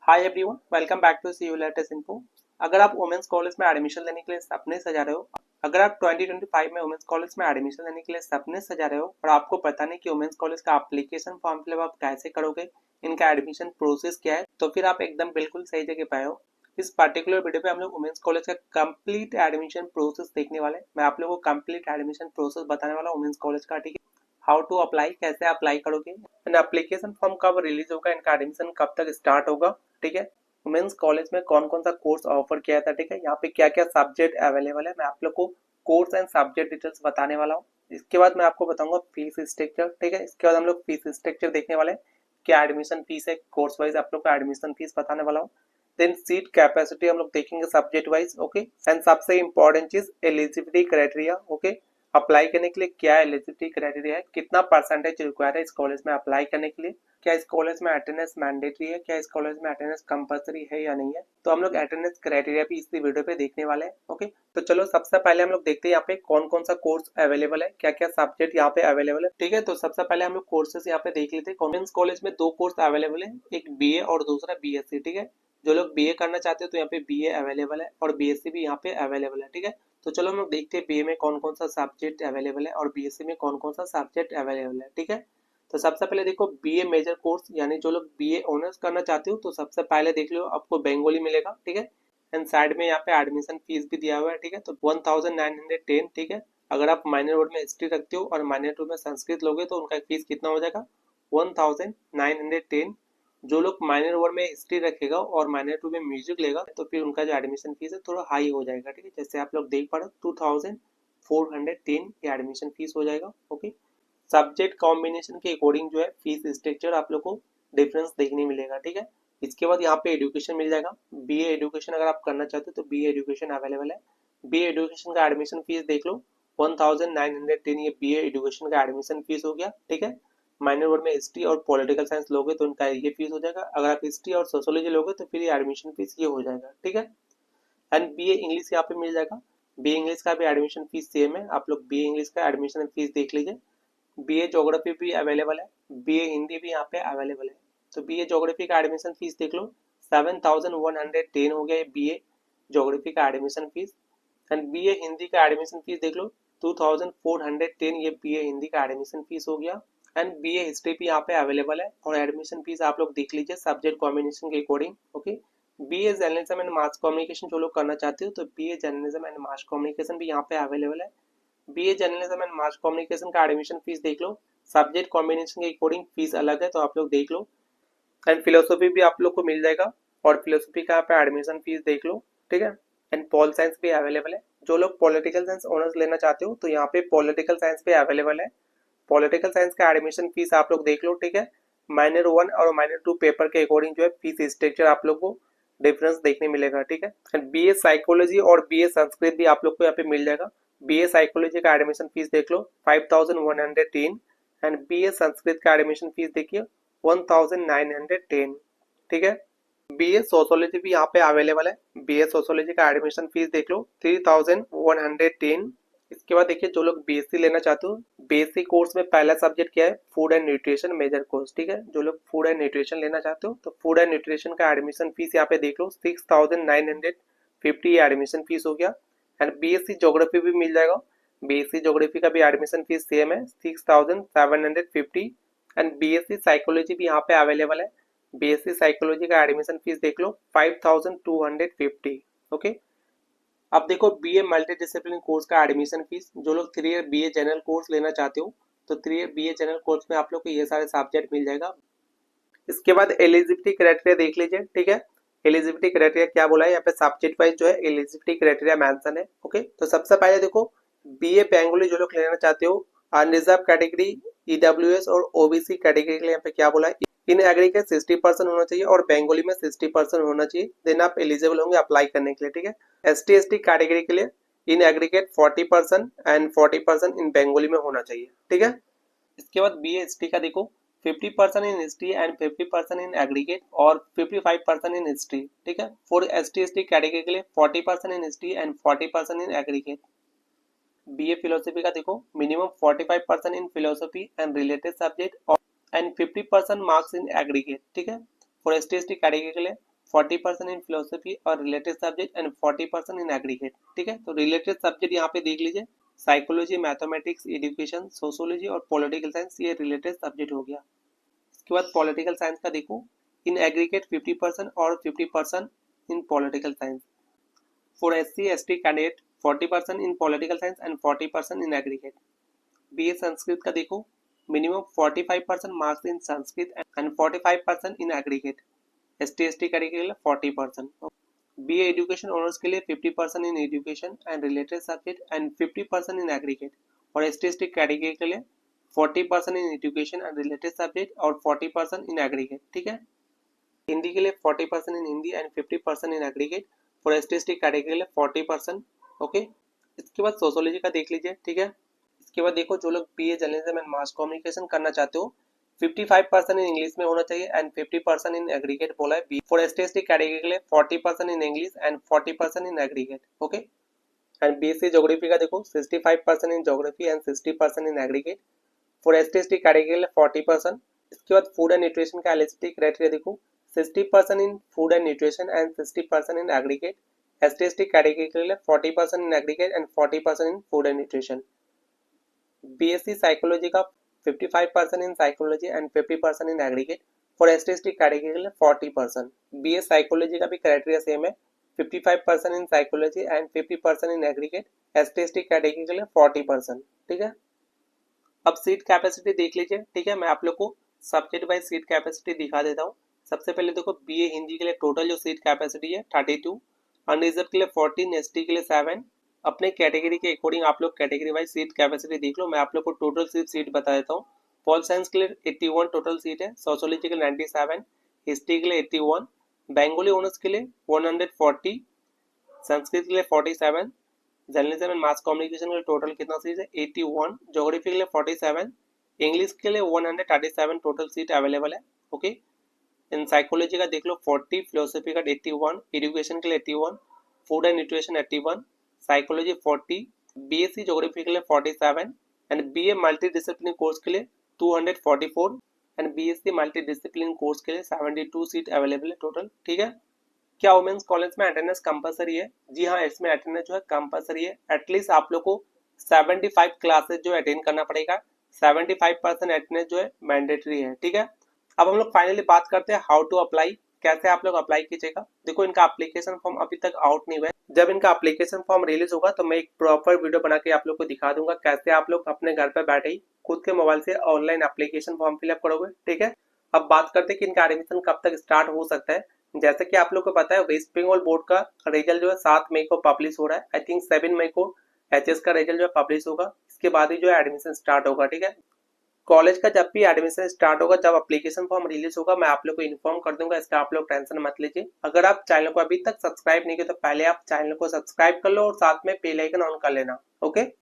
Hi everyone, welcome back to see you latest info. अगर आप women's college में admission लेने के लिए सपने सजा रहे हो, अगर आप 2025 में वुमेन्स कॉलेज में एडमिशन लेने के लिए सपने सजा रहे हो और आपको पता नहीं कि वुमेन्स कॉलेज का एप्लीकेशन फॉर्म फिलअप आप कैसे करोगे, इनका एडमिशन प्रोसेस क्या है, तो फिर आप एकदम बिल्कुल सही जगह पे आए हो। इस पर्टिकुलर वीडियो पे हम लोग वुमेन्स कॉलेज का कंप्लीट एडमिशन प्रोसेस देखने वाले हैं। मैं आप लोगों को कंप्लीट एडमिशन प्रोसेस बताने वाला हूँ वुमेन्स कॉलेज का, ठीक है। हाउ टू अप्लाई, कैसे अप्लाई करोगे, एंड एप्लीकेशन फॉर्म कब रिलीज होगा, इनका एडमिशन कब तक स्टार्ट होगा, ठीक है। वुमेन्स कॉलेज में कौन कौन सा कोर्स ऑफर किया था, ठीक है। यहाँ पे क्या क्या सब्जेक्ट अवेलेबल है, मैं आप लोग को कोर्स एंड सब्जेक्ट डिटेल्स बताने वाला हूँ। इसके बाद मैं आपको बताऊंगा फीस स्ट्रक्चर, ठीक है। इसके बाद हम लोग फीस स्ट्रक्चर देखने वाले हैं, क्या एडमिशन फीस है, कोर्स वाइज आप लोग का एडमिशन फीस बताने वाला हूँ। देन सीट कैपेसिटी हम लोग देखेंगे सब्जेक्ट वाइज, ओके। एंड सबसे इंपॉर्टेंट चीज एलिजिबिलिटी क्राइटेरिया, ओके। अप्लाई करने के लिए क्या एलिजिबिलिटी क्राइटेरिया है, कितना परसेंटेज रिक्वायर है इस कॉलेज में अप्लाई करने के लिए, क्या इस कॉलेज में अटेंडेंस मैंडेटरी है, क्या इस कॉलेज में अटेंडेंस कंपलसरी है या नहीं है। तो हम लोग अटेंडेंस क्राइटेरिया भी इसी वीडियो पे देखने वाले हैं, ओके। तो चलो सबसे पहले हम लोग देखते हैं यहाँ पे कौन कौन सा कोर्स अवेलेबल है, क्या क्या सब्जेक्ट यहाँ पे अवेलेबल है, ठीक है। तो सबसे पहले हम लोग कोर्सेज यहाँ पे देख लेते हैं। वुमेन्स कॉलेज में दो कोर्स अवेलेबल है, एक बीए और दूसरा बीएससी, ठीक है। जो लोग बीए करना चाहते हो तो यहाँ पे बीए अवेलेबल है और बीएससी भी यहाँ पे अवेलेबल है, ठीक है। तो चलो हम लोग देखते हैं बीए में कौन कौन सा सब्जेक्ट अवेलेबल है और बीएससी में कौन कौन सा सब्जेक्ट अवेलेबल है, ठीक है। तो सबसे पहले देखो बीए मेजर कोर्स, यानी जो लोग बीए ऑनर्स करना चाहते हो तो सबसे पहले देख लो आपको बंगाली मिलेगा, ठीक है। एंड साइड में यहाँ पे एडमिशन फीस भी दिया हुआ है, ठीक है। तो 1910, ठीक है। अगर आप माइनर वर्ड में हिस्ट्री रखते हो और माइनर टू में संस्कृत लोगे तो उनका फीस कितना हो जाएगा, 1910। जो लोग माइनर वर्ड में हिस्ट्री रखेगा और माइनर टू में म्यूजिक लेगा तो फिर उनका जो एडमिशन फीस है थोड़ा हाई हो जाएगा, ठीक है। जैसे आप लोग देख पा रहे हो 2410 ये एडमिशन फीस हो जाएगा, ओके। सब्जेक्ट कॉम्बिनेशन के अकॉर्डिंग जो है फीस स्ट्रक्चर आप लोग को डिफरेंस देखने मिलेगा, ठीक है। इसके बाद यहाँ पे एजुकेशन मिल जाएगा। बीए एजुकेशन अगर आप करना चाहते हो तो बीए एजुकेशन अवेलेबल है। बीए एजुकेशन का एडमिशन फीस देख लो 1910, ये बीए एजुकेशन का एडमिशन फीस हो गया, ठीक है। माइनर वर्ड में हिस्ट्री और पॉलिटिकल साइंस लोगे तो उनका ये फीस हो जाएगा। अगर आप हिस्ट्री और सोशोलॉजी लोगे तो फिर ये एडमिशन फीस ये हो जाएगा, ठीक है। एंड बीए इंग्लिश यहाँ पे मिल जाएगा। बीए इंग्लिश का भी एडमिशन फीस सेम है, आप लोग बीए इंग्लिश का एडमिशन फीस देख लीजिए। बीए ज्योग्राफी भी अवेलेबल है, बीए हिंदी भी यहाँ पे अवेलेबल है। तो बीए ज्योग्राफी का एडमिशन फीस देख लो 7110 हो गया ये बीए ज्योग्राफी का admission fees. And BA Hindi का एडमिशन फीस देख लो 2410, ये बीए हिंदी का एडमिशन फीस हो गया। एंड बीए हिस्ट्री भी यहाँ पे अवेलेबल है और एडमिशन फीस आप लोग देख लीजिए सब्जेक्ट कॉम्बिनेशन के according, okay. BA journalism and mass communication जो लोग करना चाहते हो तो BA journalism and mass communication भी यहाँ पे अवेलेबल है। BA journalism and mass communication का एडमिशन फीस देख लो, सब्जेक्ट कॉम्बिनेशन के अकॉर्डिंग फीस अलग है तो आप लोग देख लो। एंड फिलोसफी भी आप लोग को मिल जाएगा और फिलोसफी का यहाँ पे एडमिशन फीस देख लो, ठीक है। एंड पॉल साइंस भी अवेलेबल है। जो लोग पॉलिटिकल साइंस ऑनर्स लेना चाहते हो तो यहाँ पे पॉलिटिकल साइंस भी अवेलेबल है। पॉलिटिकल साइंस का एडमिशन फीस आप लोग देख लो, ठीक है। माइनर 1 और माइनर 2 पेपर के अकॉर्डिंग जो है फीस स्ट्रक्चर आप लोग को डिफरेंस देखने मिलेगा, ठीक है। एंड बीए साइकोलॉजी और बीए संस्कृत भी आप लोग को यहाँ पे मिल जाएगा। बीए साइकोलॉजी का एडमिशन फीस देख लो 5110 एंड बीए संस्कृत का एडमिशन फीस देखिए 1910, ठीक है। बीए सोशोलॉजी भी यहाँ पे अवेलेबल है। बीए सोशोलॉजी का एडमिशन फीस देख लो 3110। इसके बाद देखिए जो लोग बीएससी लेना चाहते हो, बीएससी कोर्स में पहला सब्जेक्ट क्या है, food and nutrition major course, ठीक है। जो लोग फूड एंड न्यूट्रिशन लेना चाहते हो तो फूड एंड न्यूट्रिशन का एडमिशन फीस यहाँ पे देख लो 6950 एडमिशन फीस हो गया। एंड बीएससी ज्योग्राफी भी मिल जाएगा। बीएससी ज्योग्राफी का भी एडमिशन फीस सेम है 6750। एंड बीएससी साइकोलॉजी भी यहाँ पे अवेलेबल है। बीएससी साइकोलॉजी का एडमिशन फीस देख लो 5250, ओके। अब देखो बीए मल्टी डिसिप्लिन कोर्स का एडमिशन फीस, जो लोग 3 ईयर बीए जनरल कोर्स लेना चाहते हो तो 3 ईयर बीए जनरल कोर्स में आप लोग को ये सारे सब्जेक्ट मिल जाएगा। इसके बाद एलिजिबिलिटी क्राइटेरिया देख लीजिए, ठीक है। एलिजिबिलिटी क्राइटेरिया क्या बोला है यहाँ पे, सब्जेक्ट वाइज जो है एलिजिबिलिटी क्राइटेरिया मेंशन है, ओके। तो सबसे पहले देखो बीए बंगाली जो लोग लेना चाहते हो, अनरिजर्व कैटेगरी, ईडब्ल्यूएस और ओबीसी कैटेगरी के लिए यहाँ पे क्या बोला है, इन एग्रीगेट 60% होना चाहिए और बंगाली में 60% होना चाहिए, देन आप एलिजिबल होंगे अप्लाई करने के लिए, ठीक है। एसटी एसटी कैटेगरी के लिए इन एग्रीगेट 40% एंड 40% इन बंगाली में होना चाहिए, ठीक है। इसके बाद बी एस टी का देखो 50% in history and 50% in aggregate और 55% इन हिस्ट्री, ठीक है। फॉर एस टी कैटेगरी के लिए 40% in history and 40% in aggregate. BA philosophy का देखो minimum 45% in philosophy and related subject और एंड 50% मार्क्स इन एग्रीगेट, ठीक है। फॉर एस टी कैटेगरी के लिए 40% इन फिलोसफी और related subject and 40% in aggregate. ठीक है, तो रिलेटेड सब्जेक्ट यहाँ पे देख लीजिए, साइकोलॉजी, मैथमेटिक्स, एजुकेशन, सोशोलॉजी और पॉलिटिकल साइंस, ये रिलेटेड सब्जेक्ट हो गया। इसके बाद पॉलिटिकल साइंस का देखो, इन एग्रीगेट 50% और 50% इन political science. For SC/ST candidate 40% in political science and 40% in aggregate. BA Sanskrit का देखो, minimum 45% marks in Sanskrit and 45% in aggregate. ST/ST category के लिए 40%। BA एजुकेशन ऑनर्स के लिए 50% in education and related subject and 50% in aggregate, और ST/ST category के लिए 40% in education and related subject और 40% इन एग्रीगेट। ठीक है, हिंदी के लिए 40% in Hindi and 50% in aggregate, for ST/ST category के लिए 40%। ओके, इसके बाद सोशोलॉजी का देख लीजिए। ठीक है, इसके बाद देखो, जो लोग BA journalism and mass communication करना चाहते हो, 55% इन इंग्लिश में होना चाहिए एंड 50% इन एग्रीगेट बोला है। फॉर ST/ST कैटेगरी के लिए 40% in English and 40% in aggregate. Okay, and BSc geography का देखो, 65% in geography and 60% in aggregate, for ST/ST category के लिए 40%। इसके बाद फूड एंड न्यूट्रिशन का एलिजिबिलिटी क्राइटेरिया देखो, 60% इन food and nutrition and 60% in aggregate. ST/ST category के लिए 40% in aggregate and 40% in food and nutrition. BSc psychology का 55% in psychology and 50% in aggregate, for ST/ST category के लिए 40%। BA साइकोलॉजी का भी criteria same है, 55% in psychology and 50% in aggregate. ST/ST category के लिए 40%। ठीक है, अब सीट कैपेसिटी देख लीजिए। ठीक है, मैं आप लोग को सब्जेक्ट वाइज सीट कैपेसिटी दिखा देता हूँ। सबसे पहले देखो, BA हिंदी के लिए टोटल जो सीट कैपेसिटी है 32, अनरिजर्व के लिए 14, ST के लिए 7। अपने कैटेगरी के अकॉर्डिंग आप लोग कैटेगरी वाइज सीट कैपेसिटी देख लो। मैं आप लोग को टोटल सीट बता देता हूँ। पॉल साइंस के लिए 81 टोटल सीट है, सोशोलॉजी के लिए 97, हिस्ट्री के लिए 81, बंगाली ऑनर्स के लिए 140, संस्कृत के लिए 47, जर्नलिज्म एंड मास कम्युनिकेशन के लिए टोटल कितना सीट है 81, ज्योग्राफी के लिए 47, इंग्लिश के लिए 137 टोटल सीट अवेलेबल है। ओके, इन साइकोलॉजी का देख लो 40, फिलोसफी का 81, एजुकेशन के लिए 81, food and nutrition 81, psychology 40, BSc geography के लिए 47 and BA multi discipline course के लिए 244 and BSc multi discipline course के लिए 72 सीट अवेलेबल है टोटल। ठीक है, क्या वुमेन्स कॉलेज में अटेंडेंस कंपलसरी है? जी हाँ, इसमें अटेंडेंस जो है कंपलसरी है। एटलीस्ट आप लोग को 75 क्लासेस जो अटेंड करना पड़ेगा, 75% अटेंडेंस जो है मैंडेटरी है। ठीक है, अब हम लोग फाइनली बात करते हैं हाउ टू अप्लाई, कैसे आप लोग अप्लाई कीजिएगा। देखो, इनका एप्लीकेशन फॉर्म अभी तक आउट नहीं हुआ है। जब इनका एप्लीकेशन फॉर्म रिलीज होगा तो मैं एक प्रॉपर वीडियो बना के आप लोग को दिखा दूंगा कैसे आप लोग अपने घर पे बैठे ही खुद के मोबाइल से ऑनलाइन एप्लीकेशन फॉर्म फिलअप करोगे। ठीक है, अब बात करते हैं कि इनका एडमिशन कब तक स्टार्ट हो सकता है। जैसे कि आप लोग को पता है, वेस्ट बंगाल बोर्ड का रिजल्ट जो है 7 मई को पब्लिश हो रहा है। आई थिंक 7 मई को HS का रिजल्ट जो है पब्लिश होगा, इसके बाद ही जो है एडमिशन स्टार्ट होगा। ठीक है, कॉलेज का जब भी एडमिशन स्टार्ट होगा, जब एप्लीकेशन फॉर्म रिलीज होगा, मैं आप लोग को इन्फॉर्म कर दूंगा। इसका आप लोग टेंशन मत लीजिए। अगर आप चैनल को अभी तक सब्सक्राइब नहीं किया तो पहले आप चैनल को सब्सक्राइब कर लो और साथ में बेल आइकन ऑन कर लेना। ओके।